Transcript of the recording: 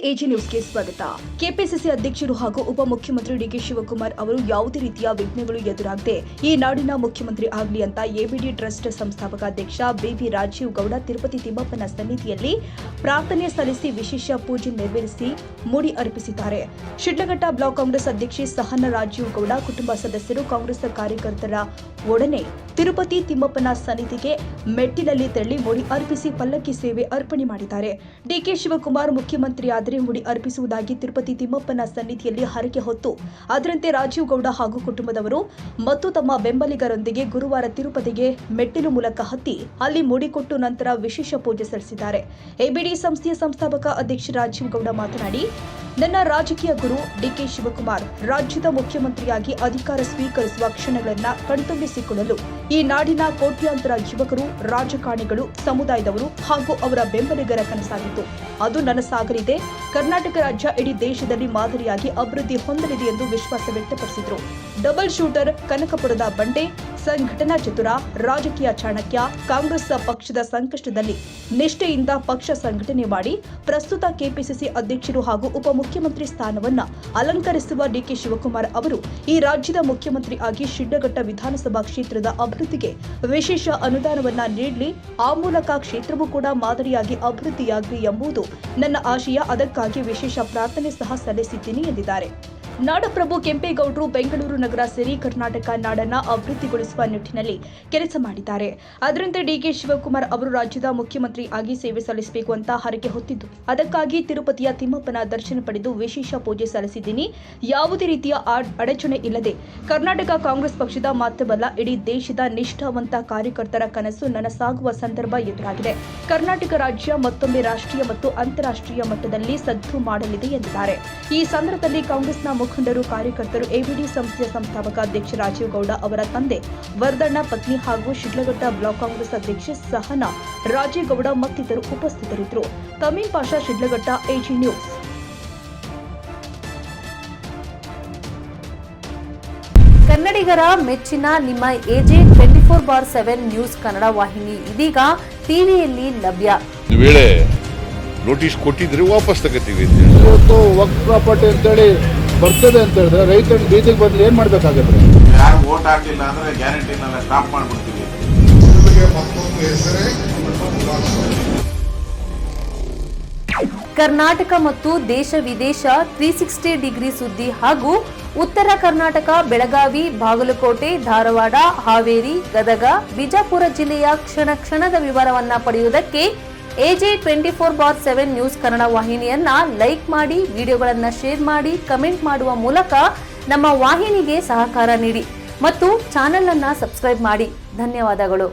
AG ನ್ಯೂಸ್ಗೆ ಸ್ವಾಗತ. KPCC ಅಧ್ಯಕ್ಷರು ಹಾಗೂ ಉಪಮುಖ್ಯಮಂತ್ರಿ ಡಿಕೆ ಶಿವಕುಮಾರ್ ಅವರು ಯಾವುದೇ ರೀತಿಯ ವಿಘ್ನಗಳು ಎದುರಾಗದೆ ಈ ನಾಡಿನ ಮುಖ್ಯಮಂತ್ರಿ ಆಗಲಿ ಅಂತ ಎಬಿಡಿ ಟ್ರಸ್ಟ್ ಸಂಸ್ಥಾಪಕ ಅಧ್ಯಕ್ಷ ಬಿವಿ ರಾಜೀವ್ ಗೌಡ ತಿರುಪತಿ ತಿಮ್ಮಪ್ಪನ ಸನ್ನಿಧಿಯಲ್ಲಿ ಪ್ರಾರ್ಥನೆ ಸಲ್ಲಿಸಿ ವಿಶೇಷ ಪೂಜೆ ನೆರವೇರಿಸಿ ಮುಡಿ ಅರ್ಪಿಸಿದ್ದಾರೆ. ಶಿಡ್ಲಘಟ್ಟ ಬ್ಲಾಕ್ ಕಾಂಗ್ರೆಸ್ ಅಧ್ಯಕ್ಷೆ ಸಹನಾ ರಾಜೀವ್ ಗೌಡ ಕುಟುಂಬ ಸದಸ್ಯರು ಕಾಂಗ್ರೆಸ್ ಕಾರ್ಯಕರ್ತರ ಒಡನೆ ತಿರುಪತಿ ತಿಮ್ಮಪ್ಪನ ಸನ್ನಿಧಿಗೆ ಮೆಟ್ಟಿಲಲ್ಲಿ ತೆರಳಿ ಮುಡಿ ಅರ್ಪಿಸಿ ಪಲ್ಲಕ್ಕಿ ಸೇವೆ ಅರ್ಪಣೆ ಮಾಡಿದ್ದಾರೆ. ಡಿಕೆ ಶಿವಕುಮಾರ್ ಮುಖ್ಯಮಂತ್ರಿಯಾದರೆ ಮುಡಿ ಅರ್ಪಿಸುವುದಾಗಿ ತಿರುಪತಿ ತಿಮ್ಮಪ್ಪನ ಸನ್ನಿಧಿಯಲ್ಲಿ ಹರಕೆ ಹೊತ್ತು ಅದರಂತೆ ರಾಜೀವ್ ಗೌಡ ಹಾಗೂ ಕುಟುಂಬದವರು ಮತ್ತು ತಮ್ಮ ಬೆಂಬಲಿಗರೊಂದಿಗೆ ಗುರುವಾರ ತಿರುಪತಿಗೆ ಮೆಟ್ಟಿಲು ಮೂಲಕ ಹತ್ತಿ ಅಲ್ಲಿ ಮುಡಿ ಕೊಟ್ಟು ನಂತರ ವಿಶೇಷ ಪೂಜೆ ಸಲ್ಲಿಸಿದ್ದಾರೆ. ಎಬಿಡಿ ಸಂಸ್ಥೆಯ ಸಂಸ್ಥಾಪಕ ಅಧ್ಯಕ್ಷ ರಾಜೀವ್ ಗೌಡ ಮಾತನಾಡಿ, ನನ್ನ ರಾಜಕೀಯ ಗುರು ಡಿಕೆ ಶಿವಕುಮಾರ್ ರಾಜ್ಯದ ಮುಖ್ಯಮಂತ್ರಿಯಾಗಿ ಅಧಿಕಾರ ಸ್ವೀಕರಿಸುವ ಕ್ಷಣಗಳನ್ನು ಕಣ್ತುಂಬಿಸಿಕೊಳ್ಳಲು ಈ ನಾಡಿನ ಕೋಟ್ಯಾಂತರ ಯುವಕರು, ರಾಜಕಾರಣಿಗಳು, ಸಮುದಾಯದವರು ಹಾಗೂ ಅವರ ಬೆಂಬಲಿಗರ ಕನಸಾಗಿತ್ತು. ಅದು ನನಸಾಗಲಿದೆ. ಕರ್ನಾಟಕ ರಾಜ್ಯ ಇಡೀ ದೇಶದಲ್ಲಿ ಮಾದರಿಯಾಗಿ ಅಭಿವೃದ್ಧಿ ಹೊಂದಲಿದೆ ಎಂದು ವಿಶ್ವಾಸ ವ್ಯಕ್ತಪಡಿಸಿದರು. ಡಬಲ್ ಶೂಟರ್, ಕನಕಪುರದ ಬಂಡೆ, ಸಂಘಟನಾ ಚತುರ, ರಾಜಕೀಯ ಚಾಣಕ್ಯ, ಕಾಂಗ್ರೆಸ್ ಪಕ್ಷದ ಸಂಕಷ್ಟದಲ್ಲಿ ನಿಷ್ಠೆಯಿಂದ ಪಕ್ಷ ಸಂಘಟನೆ ಮಾಡಿ ಪ್ರಸ್ತುತ ಕೆಪಿಸಿಸಿ ಅಧ್ಯಕ್ಷರು ಹಾಗೂ ಉಪಮುಖ್ಯಮಂತ್ರಿ ಸ್ಥಾನವನ್ನ ಅಲಂಕರಿಸುವ ಡಿಕೆ ಶಿವಕುಮಾರ್ ಅವರು ಈ ರಾಜ್ಯದ ಮುಖ್ಯಮಂತ್ರಿ ಆಗಿ ಶಿಡ್ಲಘಟ್ಟ ವಿಧಾನಸಭಾ ಕ್ಷೇತ್ರದ ಅಭಿವೃದ್ಧಿಗೆ ವಿಶೇಷ ಅನುದಾನವನ್ನ ನೀಡಲಿ. ಆ ಮೂಲಕ ಕ್ಷೇತ್ರವೂ ಕೂಡ ಮಾದರಿಯಾಗಿ ಅಭಿವೃದ್ಧಿಯಾಗಲಿ ಎಂಬುದು ನನ್ನ ಆಶಯ. ಅದಕ್ಕಾಗಿ ವಿಶೇಷ ಪ್ರಾರ್ಥನೆ ಸಹ ಸಲ್ಲಿಸಿದ್ದೀನಿ ಎಂದಿದ್ದಾರೆ. ನಾಡಪ್ರಭು ಕೆಂಪೇಗೌಡರು ಬೆಂಗಳೂರು ನಗರ ಸೇರಿ ಕರ್ನಾಟಕ ನಾಡನ್ನ ಅಭಿವೃದ್ಧಿಗೊಳಿಸುವ ನಿಟ್ಟಿನಲ್ಲಿ ಕೆಲಸ ಮಾಡಿದ್ದಾರೆ. ಅದರಂತೆ ಡಿಕೆ ಶಿವಕುಮಾರ್ ಅವರು ರಾಜ್ಯದ ಮುಖ್ಯಮಂತ್ರಿ ಆಗಿ ಸೇವೆ ಸಲ್ಲಿಸಬೇಕು ಅಂತ ಹರಕೆ ಹೊತ್ತಿದ್ದು, ಅದಕ್ಕಾಗಿ ತಿರುಪತಿಯ ತಿಮ್ಮಪ್ಪನ ದರ್ಶನ ಪಡೆದು ವಿಶೇಷ ಪೂಜೆ ಸಲ್ಲಿಸಿದ್ದೀನಿ. ಯಾವುದೇ ರೀತಿಯ ಅಡಚಣೆ ಇಲ್ಲದೆ ಕರ್ನಾಟಕ ಕಾಂಗ್ರೆಸ್ ಪಕ್ಷದ ಮಾತ್ರವಲ್ಲ, ಇಡೀ ದೇಶದ ನಿಷ್ಠಾವಂತ ಕಾರ್ಯಕರ್ತರ ಕನಸು ನನಸಾಗುವ ಸಂದರ್ಭ ಎದುರಾಗಿದೆ. ಕರ್ನಾಟಕ ರಾಜ್ಯ ಮತ್ತೊಮ್ಮೆ ರಾಷ್ಟ್ರೀಯ ಮತ್ತು ಅಂತಾರಾಷ್ಟ್ರೀಯ ಮಟ್ಟದಲ್ಲಿ ಸದ್ದು ಮಾಡಲಿದೆ ಎಂದಿದ್ದಾರೆ. ಈ ಸಂದರ್ಭದಲ್ಲಿ ಕಾಂಗ್ರೆಸ್ನ ಮುಖಂಡರು, ಕಾರ್ಯಕರ್ತರು, ಎಬಿಡಿ ಸಂಸ್ಥೆಯ ಸಂಸ್ಥಾಪಕ ಅಧ್ಯಕ್ಷ ರಾಜೀವ್ ಗೌಡ ಅವರ ತಂದೆ ವರ್ಧಣ್ಣ, ಪತ್ನಿ ಹಾಗೂ ಶಿಡ್ಲಘಟ್ಟ ಬ್ಲಾಕ್ ಕಾಂಗ್ರೆಸ್ ಅಧ್ಯಕ್ಷೆ ಸಹನಾ ರಾಜೀವ್ ಗೌಡ ಮತ್ತಿತರರು ಉಪಸ್ಥಿತರಿದ್ದರು. ತಮೀಂ ಪಾಷಾ, ಶಿಡ್ಲಘಟ್ಟ, ಎಜಿ ನ್ಯೂಸ್. ಕನ್ನಡಿಗರ ಮೆಚ್ಚಿನ ನಿಮ್ಮ ಎಜೆ 24/7 ನ್ಯೂಸ್ ಕನ್ನಡ ವಾಹಿನಿ ಇದೀಗ ಟಿವಿಯಲ್ಲಿ ಲಭ್ಯ. ವೇಳೆ ನೋಟಿಸ್ ಕೊಟ್ಟಿದ್ರೆ ವಾಪಸ್ ತಗೋತೀವಿ. ಇವತ್ತು ವಕ್ಫ್ ಪ್ರಾಪರ್ಟಿ ಅಂತೇಳಿ ಬರ್ತದೆ ಅಂತ ಹೇಳಿದ್ರೆ ರೈತರು ಬೀದಿಗೆ ಬಂದು ಏನ್ ಮಾಡ್ಬೇಕಾಗತ್ತೆ? ಯಾರು ವೋಟ್ ಹಾಕಲಿಲ್ಲ ಅಂದ್ರೆ ಗ್ಯಾರಂಟಿನೆಲ್ಲ ಸ್ಟಾಪ್ ಮಾಡ್ಬಿಡ್ತೀವಿ. ಕರ್ನಾಟಕ ಮತ್ತು ದೇಶ ವಿದೇಶ 360 ಡಿಗ್ರಿ ಸುದ್ದಿ ಹಾಗೂ ಉತ್ತರ ಕರ್ನಾಟಕ, ಬೆಳಗಾವಿ, ಬಾಗಲಕೋಟೆ, ಧಾರವಾಡ, ಹಾವೇರಿ, ಗದಗ, ಬಿಜಾಪುರ ಜಿಲ್ಲೆಯ ಕ್ಷಣ ಕ್ಷಣದ ವಿವರವನ್ನ ಪಡೆಯುವುದಕ್ಕೆ ಎಜೆ 24/7 ನ್ಯೂಸ್ ಕನ್ನಡ ವಾಹಿನಿಯನ್ನ ಲೈಕ್ ಮಾಡಿ, ವಿಡಿಯೋಗಳನ್ನ ಶೇರ್ ಮಾಡಿ, ಕಮೆಂಟ್ ಮಾಡುವ ಮೂಲಕ ನಮ್ಮ ವಾಹಿನಿಗೆ ಸಹಕಾರ ನೀಡಿ ಮತ್ತು ಚಾನೆಲ್ ಅನ್ನ ಸಬ್ಸ್ಕ್ರೈಬ್ ಮಾಡಿ. ಧನ್ಯವಾದಗಳು.